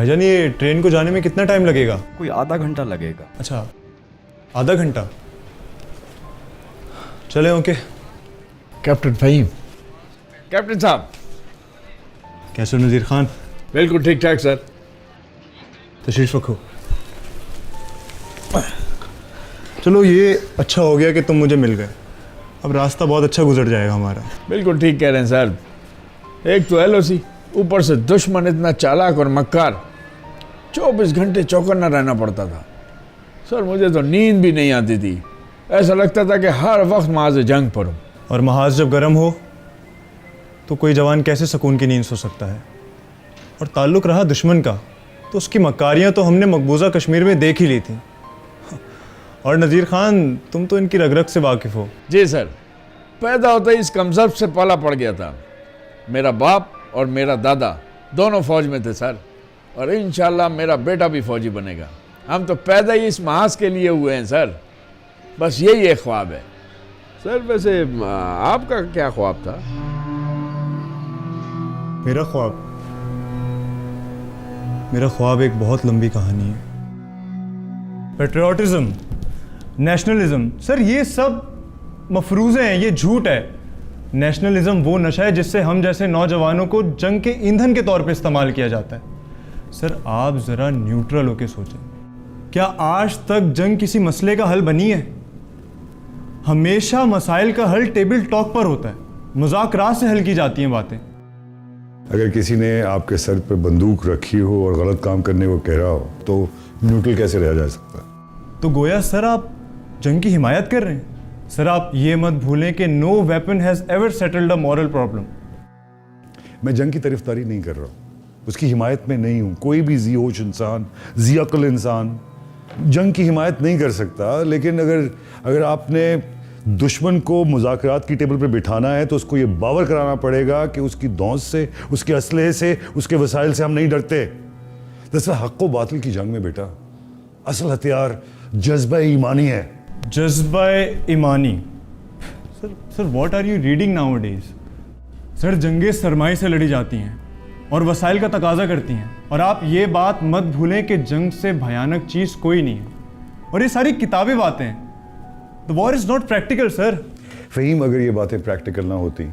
भाईजान ये ट्रेन को जाने में कितना टाइम लगेगा? कोई आधा घंटा लगेगा। अच्छा, आधा घंटा। चले ओके। कैप्टन फ़हीम। कैप्टन साहब। कैसे हो नज़ीर खान? बिल्कुल ठीक ठाक सर। तशरीफ रखो। चलो ये अच्छा हो गया कि तुम मुझे मिल गए, अब रास्ता बहुत अच्छा गुजर जाएगा हमारा। बिल्कुल ठीक कह रहे हैं सर। एक तो एलओसी, ऊपर से दुश्मन इतना चालाक और मक्कार, 24 घंटे चौकन्ना रहना पड़ता था। सर मुझे तो नींद भी नहीं आती थी, ऐसा लगता था कि हर वक्त महाज जंग पर हूँ। और महाज जब गर्म हो तो कोई जवान कैसे सुकून की नींद सो सकता है? और ताल्लुक़ रहा दुश्मन का तो उसकी मक्कारियाँ तो हमने मकबूजा कश्मीर में देख ही ली थी। और नज़ीर खान तुम तो इनकी रग रग से वाकिफ़ हो। जी सर, पैदा होते ही इस कमजब से पाला पड़ गया था। मेरा बाप और मेरा दादा दोनों फौज में थे सर, और इंशाल्लाह मेरा बेटा भी फौजी बनेगा। हम तो पैदा ही इस महाज के लिए हुए हैं सर, बस यही एक ख्वाब है। सर वैसे आपका क्या ख्वाब था? मेरा ख्वाब एक बहुत लंबी कहानी है। पेट्रियाटिज्म, नेशनलिज्म, सर ये सब मफरूज़े हैं, ये झूठ है। नेशनलिज्म वो नशा है जिससे हम जैसे नौजवानों को जंग के ईंधन के तौर पे इस्तेमाल किया जाता है। सर आप ज़रा न्यूट्रल होकर सोचें, क्या आज तक जंग किसी मसले का हल बनी है? हमेशा मसाइल का हल टेबल टॉक पर होता है, मुज़ाकरात से हल की जाती हैं बातें। अगर किसी ने आपके सर पर बंदूक रखी हो और गलत काम करने को कह रहा हो तो न्यूट्रल कैसे रहा जा सकता? तो गोया सर आप जंग की हिमायत कर रहे हैं। सर आप ये मत भूलें कि no weapon has ever settled a moral problem. मैं जंग की तरफदारी नहीं कर रहा हूँ, उसकी हिमायत में नहीं हूँ। कोई भी जी होश इंसान, जी अक्ल इंसान जंग की हिमायत नहीं कर सकता। लेकिन अगर आपने दुश्मन को मुज़ाकरात की टेबल पर बिठाना है तो उसको ये बावर कराना पड़ेगा कि उसकी दौस से, उसके असलहे से, उसके वसाइल से हम नहीं डरते। दरअसल हक़ व बातिल की जंग में बेटा असल हथियार जज्बा ईमानी है। जज्बा ईमानी? Sir what are you reading nowadays? Sir जंगें सरमाए से लड़ी जाती हैं और वसाइल का तकाजा करती हैं, और आप ये बात मत भूलें कि जंग से भयानक चीज़ कोई नहीं है। और ये सारी किताबी बातें हैं। The war is not practical sir. Fahim, अगर ये बातें प्रैक्टिकल ना होती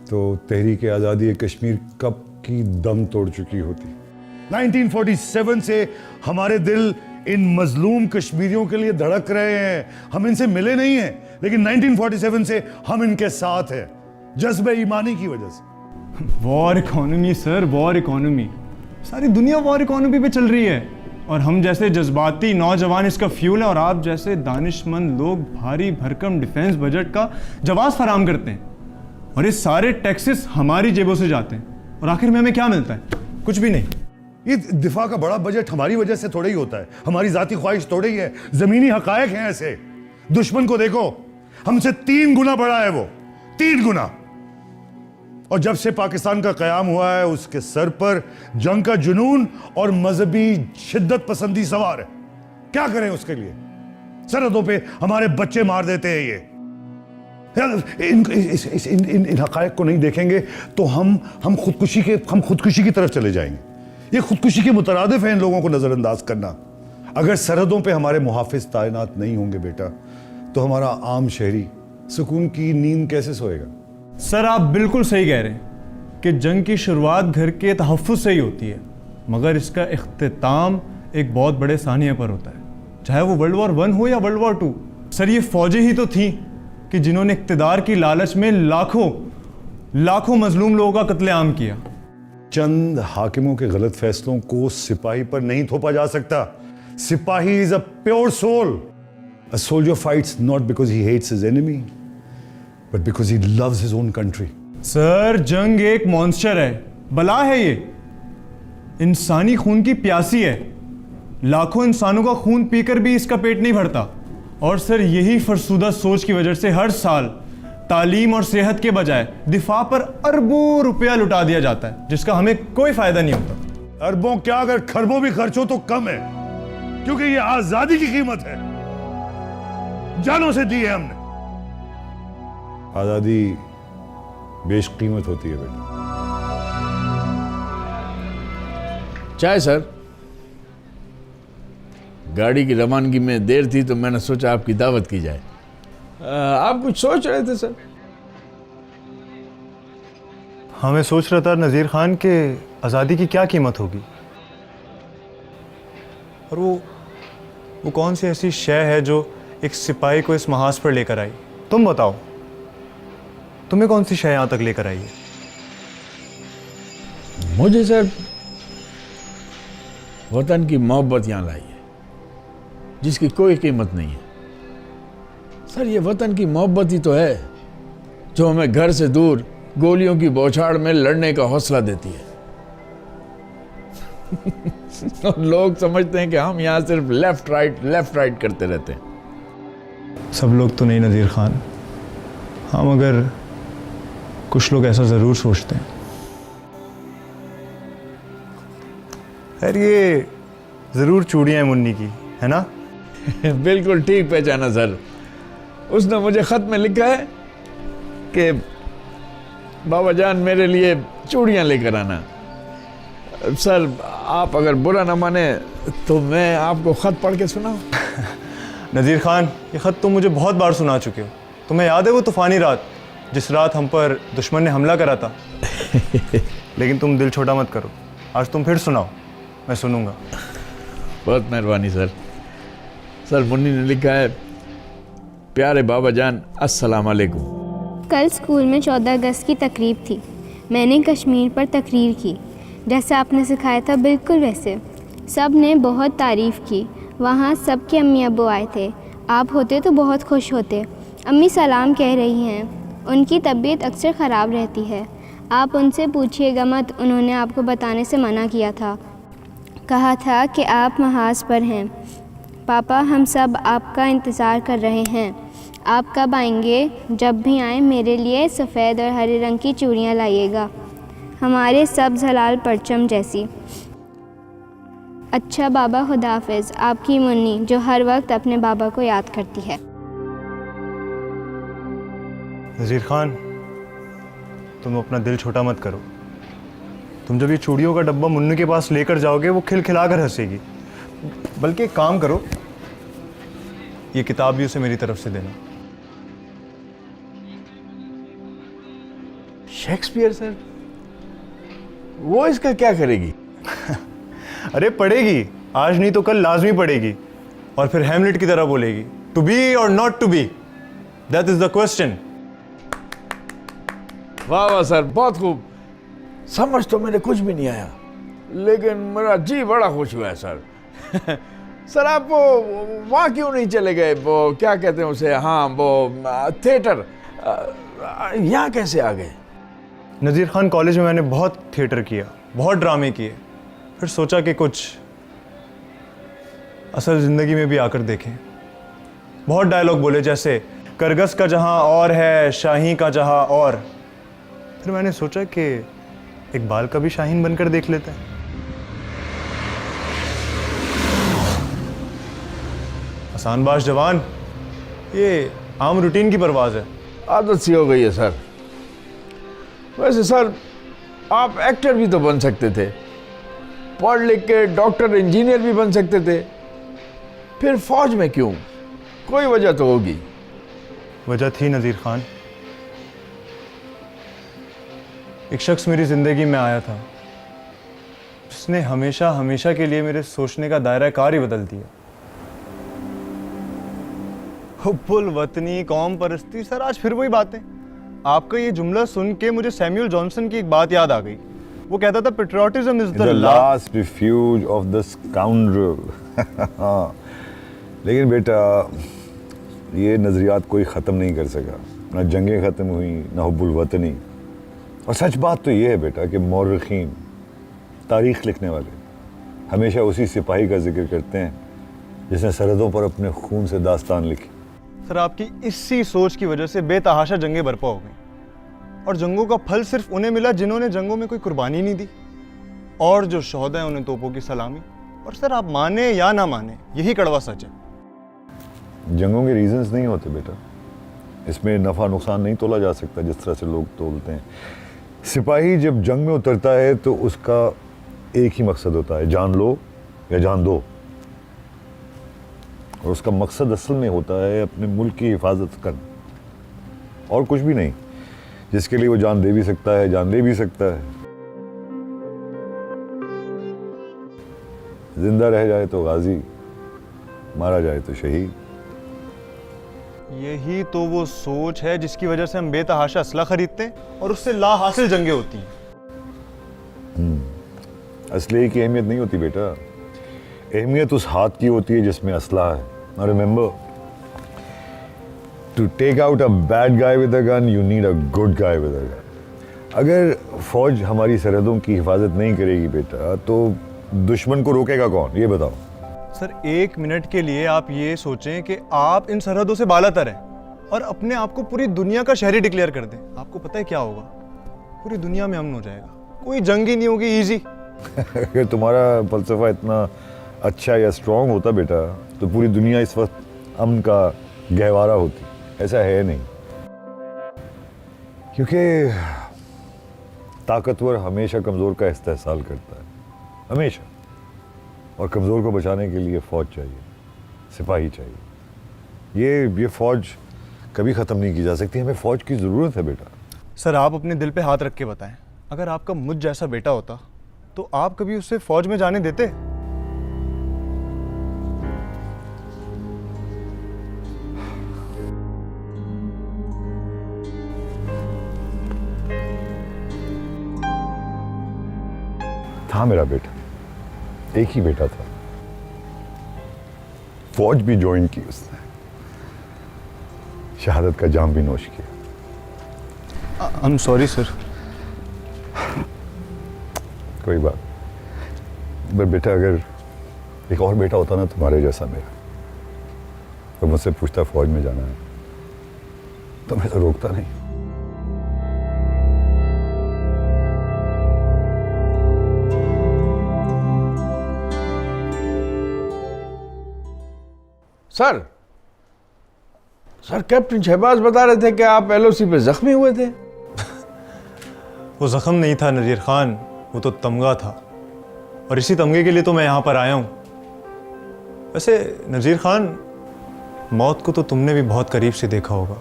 तो तहरीक आज़ादी कश्मीर कब की दम तोड़ चुकी होती। 1947 से हमारे दिल इन मजलूम कश्मीरियों के लिए धड़क रहे हैं। हम इनसे मिले नहीं हैं, लेकिन 1947 से हम इनके साथ हैं, जज्बे ईमानी की वजह से। War economy sir, war economy, सारी दुनिया वॉर इकोनॉमी पे चल रही है, और हम जैसे जज्बाती नौजवान इसका फ्यूल है, और आप जैसे दानिशमंद लोग भारी भरकम डिफेंस बजट का जवाब फराम करते हैं, और ये सारे टैक्सेस हमारी जेबों से जाते हैं, और आखिर में हमें क्या मिलता है? कुछ भी नहीं। ये दिफा का बड़ा बजट हमारी वजह से थोड़ा ही होता है, हमारी जाती ख्वाहिश थोड़ी ही है। जमीनी हकायक हैं ऐसे। दुश्मन को देखो, हमसे 3 गुना बड़ा है वो, 3 गुना। और जब से पाकिस्तान का कयाम हुआ है उसके सर पर जंग का जुनून और मजहबी शिद्दत पसंदी सवार है। क्या करें उसके लिए? सरहदों पे हमारे बच्चे मार देते हैं ये। इन हकायक को नहीं देखेंगे तो हम खुदकुशी की तरफ चले जाएंगे। ये खुदकुशी के मुतरादिफ है इन लोगों को नजरअंदाज करना। अगर सरहदों पे हमारे मुहाफिज तैनात नहीं होंगे बेटा, तो हमारा आम शहरी सुकून की नींद कैसे सोएगा? सर आप बिल्कुल सही कह रहे हैं कि जंग की शुरुआत घर के तहफ़्फ़ुज़ से ही होती है, मगर इसका इख्तिताम एक बहुत बड़े सानिया पर होता है, चाहे वो वर्ल्ड वॉर 1 हो या वर्ल्ड वॉर 2। सर ये फौजें ही तो थीं कि जिन्होंने इक़्तिदार की लालच में लाखों मजलूम लोगों का कत्लेआम किया। चंद हाकिमों के गलत फैसलों को सिपाही पर नहीं थोपा जा सकता। सिपाही is a pure soul. A soldier fights not because he hates his enemy, but because he loves his own country. Sir जंग एक मॉन्स्टर है, बला है ये, इंसानी खून की प्यासी है। लाखों इंसानों का खून पीकर भी इसका पेट नहीं भरता। और सर यही फरसुदा सोच की वजह से हर साल तालीम और सेहत के बजाय दिफा पर अरबों रुपया लुटा दिया जाता है, जिसका हमें कोई फायदा नहीं होता। अरबों क्या, अगर खरबों भी खर्चो तो कम है, क्योंकि ये आजादी की कीमत है, जानों से दी है हमने। आजादी बेशकीमत होती है बेटा। चाय सर। गाड़ी की रवानगी में देर थी तो मैंने सोचा आपकी दावत की जाए। आप कुछ सोच रहे थे सर? हाँ, मैं सोच रहा था नज़ीर खान के आज़ादी की क्या कीमत होगी, और वो कौन सी ऐसी शय है जो एक सिपाही को इस महाज पर लेकर आई। तुम बताओ, तुम्हें कौन सी शय यहाँ तक लेकर आई है? मुझे सर वतन की मोहब्बत यहाँ लाई है, जिसकी कोई कीमत नहीं है। सर ये वतन की मोहब्बत ही तो है जो हमें घर से दूर गोलियों की बौछार में लड़ने का हौसला देती है। और लोग समझते हैं कि हम यहाँ सिर्फ लेफ्ट राइट करते रहते हैं। सब लोग तो नहीं नज़ीर खान, हाँ मगर कुछ लोग ऐसा ज़रूर सोचते हैं। खैर ये ज़रूर चूड़ियाँ हैं मुन्नी की, है ना? बिल्कुल ठीक पहचाना सर। उसने मुझे खत में लिखा है कि बाबा जान मेरे लिए चूड़ियाँ लेकर आना। सर आप अगर बुरा ना माने तो मैं आपको खत पढ़ के सुनाऊं? नज़ीर खान, ये ख़त तुम मुझे बहुत बार सुना चुके हो। तुम्हें याद है वो तूफ़ानी रात, जिस रात हम पर दुश्मन ने हमला करा था? लेकिन तुम दिल छोटा मत करो, आज तुम फिर सुनाओ, मैं सुनूंगा। बहुत मेहरबानी सर। सर मुन्नी ने लिखा है, प्यारे बाबा जान अस्सलाम वालेकुम। कल स्कूल में 14 अगस्त की तकरीब थी। मैंने कश्मीर पर तकरीर की, जैसे आपने सिखाया था बिल्कुल वैसे। सब ने बहुत तारीफ़ की। वहाँ सबके अम्मी अब्बू आए थे। आप होते तो बहुत खुश होते। अम्मी सलाम कह रही हैं। उनकी तबीयत अक्सर ख़राब रहती है। आप उनसे पूछिएगा मत, उन्होंने आपको बताने से मना किया था। कहा था कि आप महाज पर हैं। पापा हम सब आपका इंतज़ार कर रहे हैं। आप कब आएंगे? जब भी आएँ मेरे लिए सफ़ेद और हरे रंग की चूड़ियाँ लाइएगा, हमारे सब्ज़ हलाल परचम जैसी। अच्छा बाबा, खुदा हाफ़िज़। आपकी मुन्नी, जो हर वक्त अपने बाबा को याद करती है। नज़ीर खान, तुम अपना दिल छोटा मत करो। तुम जब ये चूड़ियों का डब्बा मुन्नू के पास लेकर जाओगे, वो खिलखिलाकर हंसेगी। बल्कि एक काम करो, ये किताब भी उसे मेरी तरफ से देना। शेक्सपियर सर, वो इसका क्या करेगी? अरे पढ़ेगी, आज नहीं तो कल लाजमी पढ़ेगी, और फिर हैमलेट की तरह बोलेगी, टू बी और not to be, that is the question. वाह वाह सर, बहुत खूब। समझ तो मेरे कुछ भी नहीं आया, लेकिन मेरा जी बड़ा खुश हुआ है सर। सर आप वो वहाँ क्यों नहीं चले गए, वो क्या कहते हैं उसे, हाँ वो थिएटर, यहाँ कैसे आ गए? नज़ीर खान, कॉलेज में मैंने बहुत थिएटर किया, बहुत ड्रामे किए, फिर सोचा कि कुछ असल ज़िंदगी में भी आकर देखें। बहुत डायलॉग बोले, जैसे करगस का जहाँ और है, शाही का जहाँ और। फिर मैंने सोचा कि इकबाल का भी शाहीन बनकर देख लेते हैं। आसानबाज जवान, ये आम रूटीन की परवाज़ है। आदत सी हो गई है सर। वैसे सर आप एक्टर भी तो बन सकते थे, पढ़ लिख के डॉक्टर इंजीनियर भी बन सकते थे, फिर फौज में क्यों? कोई वजह तो होगी। वजह थी नज़ीर खान। एक शख्स मेरी ज़िंदगी में आया था जिसने हमेशा हमेशा के लिए मेरे सोचने का दायरा कार ही बदल दिया। हुब्बुल वतनी, कौम परस्ती, सर आज फिर वही बातें। आपका ये जुमला सुन के मुझे सैमुअल जॉनसन की एक बात याद आ गई। वो कहता था, patriotism is the last refuse of the scoundrel. लेकिन बेटा ये नज़रियात कोई ख़त्म नहीं कर सका, ना जंगें ख़त्म हुई, ना हुब्बुल वतनी। और सच बात तो ये है बेटा कि मौरख़ीन, तारीख़ लिखने वाले, हमेशा उसी सिपाही का जिक्र करते हैं जिसने सरहदों पर अपने खून से दास्तान लिखी। सर आपकी इसी सोच की वजह से बेतहाशा जंगें बर्पा हो गई, और जंगों का फल सिर्फ उन्हें मिला जिन्होंने जंगों में कोई कुर्बानी नहीं दी, और जो शोहदा है उन्हें तोपों की सलामी। और सर आप माने या ना माने, यही कड़वा सच है। जंगों के रीजंस नहीं होते बेटा, इसमें नफ़ा नुकसान नहीं तोला जा सकता जिस तरह से लोग तोलते हैं। सिपाही जब जंग में उतरता है तो उसका एक ही मकसद होता है, जान लो या जान दो। और उसका मकसद असल में होता है अपने मुल्क की हिफाजत करना, और कुछ भी नहीं। जिसके लिए वो जान दे भी सकता है, जान ले भी सकता है। जिंदा रह जाए तो गाजी, मारा जाए तो शहीद। यही तो वो सोच है जिसकी वजह से हम बेतहाशा असला खरीदते हैं और उससे ला हासिल जंगें होती हैं। असले की अहमियत नहीं होती बेटा, अहमियत उस हाथ की होती है जिसमें असला है। और remember, to take out a bad guy with a gun you need a good guy with a gun. अगर फौज हमारी सरहदों की हिफाजत नहीं करेगी बेटा, तो दुश्मन को रोकेगा कौन, ये बताओ। सर 1 मिनट के लिए आप ये सोचें कि आप इन सरहदों से बालातर हैं और अपने आप को पूरी दुनिया का शहरी डिक्लेयर कर दें। आपको पता है क्या होगा? पूरी दुनिया में अमन हो जाएगा, कोई जंग ही नहीं होगी, इजी। अगर तुम्हारा फलसफा इतना अच्छा या स्ट्रांग होता बेटा, तो पूरी दुनिया इस वक्त अमन का गहवारा होती। ऐसा है नहीं, क्योंकि ताकतवर हमेशा कमज़ोर का इस्तेहसाल करता है, हमेशा। और कमज़ोर को बचाने के लिए फ़ौज चाहिए, सिपाही चाहिए। ये फ़ौज कभी ख़त्म नहीं की जा सकती। हमें फ़ौज की ज़रूरत है बेटा। सर आप अपने दिल पे हाथ रख के बताएं, अगर आपका मुझ जैसा बेटा होता तो आप कभी उससे फौज में जाने देते? था मेरा बेटा, एक ही बेटा था। फौज भी ज्वाइन की उसने, शहादत का जाम भी नोश किया। I am sorry sir. कोई बात, पर बेटा अगर एक और बेटा होता ना तुम्हारे जैसा मेरा, तो मुझसे पूछता फौज में जाना है, तो मैं तो रोकता नहीं। सर कैप्टन शहबाज बता रहे थे कि आप एलओसी पे जख्मी हुए थे। वो जख्म नहीं था नज़ीर खान, वो तो तमगा था, और इसी तमगे के लिए तो मैं यहाँ पर आया हूँ। वैसे नज़ीर खान, मौत को तो तुमने भी बहुत करीब से देखा होगा।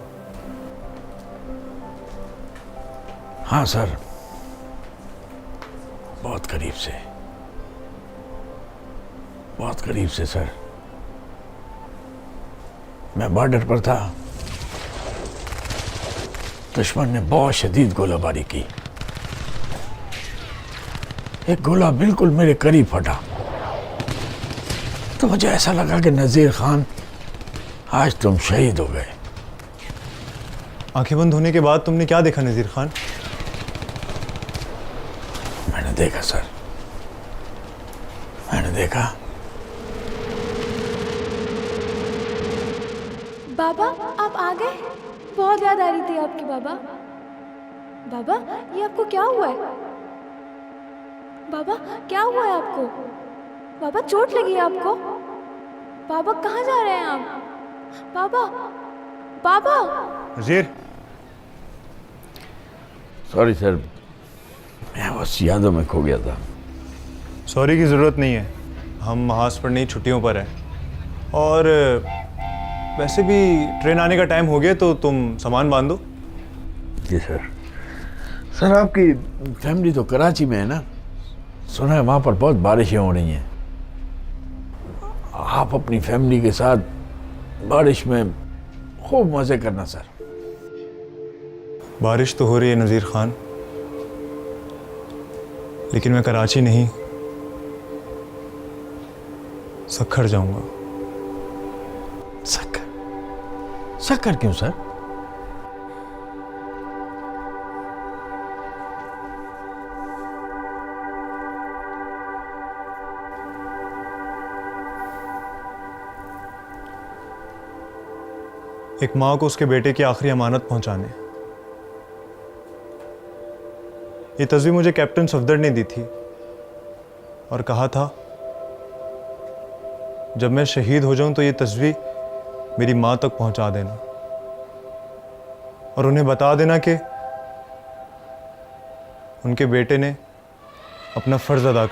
हाँ सर, बहुत करीब से, बहुत करीब से सर। मैं बॉर्डर पर था, दुश्मन ने बहुत शदीद गोलाबारी की। एक गोला बिल्कुल मेरे करीब फटा, तो मुझे ऐसा लगा कि नज़ीर खान, आज तुम शहीद हो गए। आंखें बंद होने के बाद तुमने क्या देखा नज़ीर खान? मैंने देखा सर, मैंने देखा। बाबा आप आ गए? बहुत याद आ रही थी आपकी बाबा। बाबा ये आपको क्या हुआ है? बाबा क्या हुआ है आपको? बाबा चोट लगी है आपको? बाबा कहाँ जा रहे हैं आप? बाबा, बाबा। नज़ीर, सॉरी सर, मैं बस यादों में खो गया था। सॉरी की ज़रूरत नहीं है, हम महाज पर नहीं छुट्टियों पर हैं। और वैसे भी ट्रेन आने का टाइम हो गया, तो तुम सामान बांधो। जी सर। सर आपकी फैमिली तो कराची में है ना? सुना है वहाँ पर बहुत बारिशें हो रही हैं। आप अपनी फैमिली के साथ बारिश में खूब मज़े करना सर। बारिश तो हो रही है नज़ीर खान, लेकिन मैं कराची नहीं, सक्खर जाऊंगा। सक्खर? सक्खर क्यों सर? एक माँ को उसके बेटे की आखिरी अमानत पहुंचाने। ये तस्वीर मुझे कैप्टन सफदर ने दी थी और कहा था जब मैं शहीद हो जाऊं तो ये तस्वीर मेरी माँ तक पहुंचा देना और उन्हें बता देना कि उनके बेटे ने अपना फर्ज अदा